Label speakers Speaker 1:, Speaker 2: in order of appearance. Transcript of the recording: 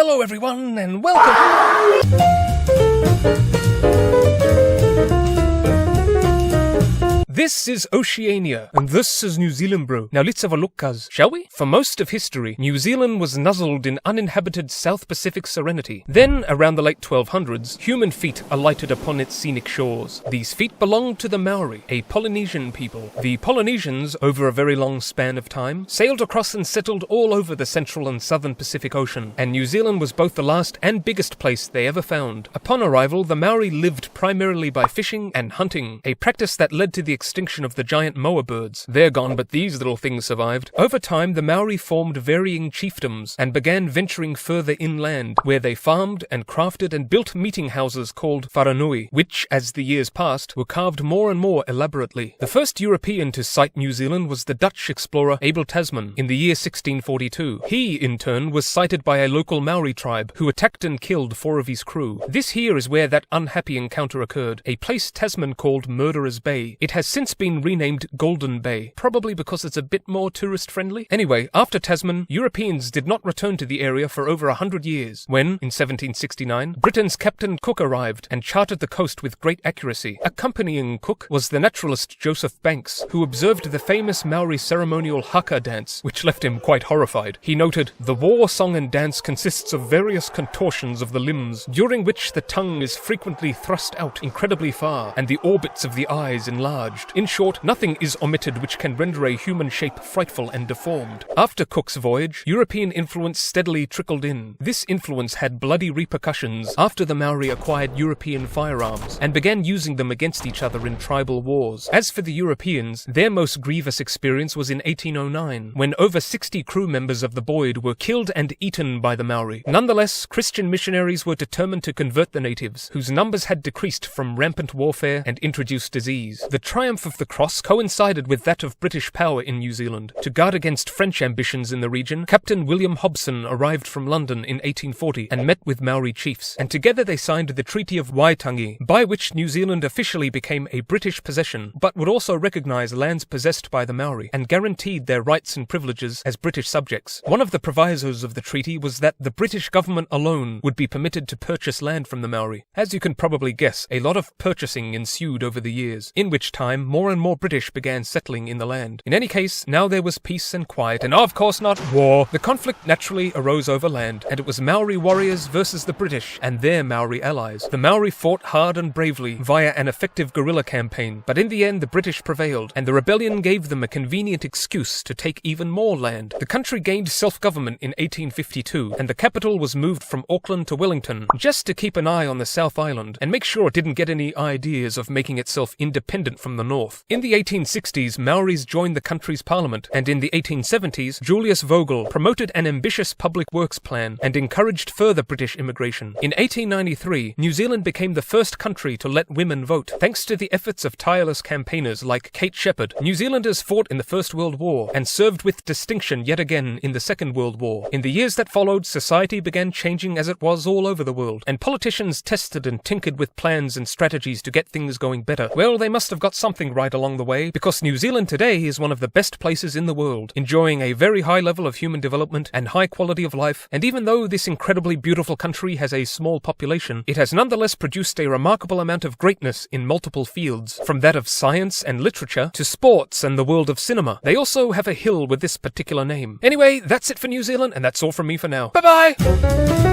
Speaker 1: Hello everyone and welcome. This is Oceania, and this is New Zealand, bro. Now let's have a look, cuz, shall we? For most of history, New Zealand was nuzzled in uninhabited South Pacific serenity. Then, around the late 1200s, human feet alighted upon its scenic shores. These feet belonged to the Maori, a Polynesian people. The Polynesians, over a very long span of time, sailed across and settled all over the Central and Southern Pacific Ocean, and New Zealand was both the last and biggest place they ever found. Upon arrival, the Maori lived primarily by fishing and hunting, a practice that led to the extinction of the giant moa birds. They're gone, but these little things survived. Over time, the Maori formed varying chiefdoms and began venturing further inland, where they farmed and crafted and built meeting houses called wharanui, which, as the years passed, were carved more and more elaborately. The first European to sight New Zealand was the Dutch explorer Abel Tasman in the year 1642. He, in turn, was sighted by a local Maori tribe who attacked and killed 4 of his crew. This here is where that unhappy encounter occurred, a place Tasman called Murderer's Bay. It has since been renamed Golden Bay, probably because it's a bit more tourist-friendly. Anyway, after Tasman, Europeans did not return to the area for over 100 years, when, in 1769, Britain's Captain Cook arrived and charted the coast with great accuracy. Accompanying Cook was the naturalist Joseph Banks, who observed the famous Maori ceremonial haka dance, which left him quite horrified. He noted, "The war song and dance consists of various contortions of the limbs, during which the tongue is frequently thrust out incredibly far, and the orbits of the eyes enlarged. In short, nothing is omitted which can render a human shape frightful and deformed." After Cook's voyage, European influence steadily trickled in. This influence had bloody repercussions after the Maori acquired European firearms and began using them against each other in tribal wars. As for the Europeans, their most grievous experience was in 1809, when over 60 crew members of the Boyd were killed and eaten by the Maori. Nonetheless, Christian missionaries were determined to convert the natives, whose numbers had decreased from rampant warfare and introduced disease. The triumph of the cross coincided with that of British power in New Zealand. To guard against French ambitions in the region, Captain William Hobson arrived from London in 1840 and met with Maori chiefs, and together they signed the Treaty of Waitangi, by which New Zealand officially became a British possession, but would also recognise lands possessed by the Maori, and guaranteed their rights and privileges as British subjects. One of the provisos of the treaty was that the British government alone would be permitted to purchase land from the Maori. As you can probably guess, a lot of purchasing ensued over the years, in which time more and more British began settling in the land. In any case, now there was peace and quiet, and of course not war. The conflict naturally arose over land, and it was Maori warriors versus the British and their Maori allies. The Maori fought hard and bravely via an effective guerrilla campaign, but in the end the British prevailed, and the rebellion gave them a convenient excuse to take even more land. The country gained self-government in 1852, and the capital was moved from Auckland to Wellington, just to keep an eye on the South Island and make sure it didn't get any ideas of making itself independent from the north. In the 1860s, Maoris joined the country's parliament, and in the 1870s, Julius Vogel promoted an ambitious public works plan and encouraged further British immigration. In 1893, New Zealand became the first country to let women vote. Thanks to the efforts of tireless campaigners like Kate Shepherd, New Zealanders fought in the First World War and served with distinction yet again in the Second World War. In the years that followed, society began changing as it was all over the world, and politicians tested and tinkered with plans and strategies to get things going better. Well, they must have got something right along the way, because New Zealand today is one of the best places in the world, enjoying a very high level of human development and high quality of life, and even though this incredibly beautiful country has a small population, it has nonetheless produced a remarkable amount of greatness in multiple fields, from that of science and literature to sports and the world of cinema. They also have a hill with this particular name. Anyway, that's it for New Zealand, and that's all from me for now. Bye-bye!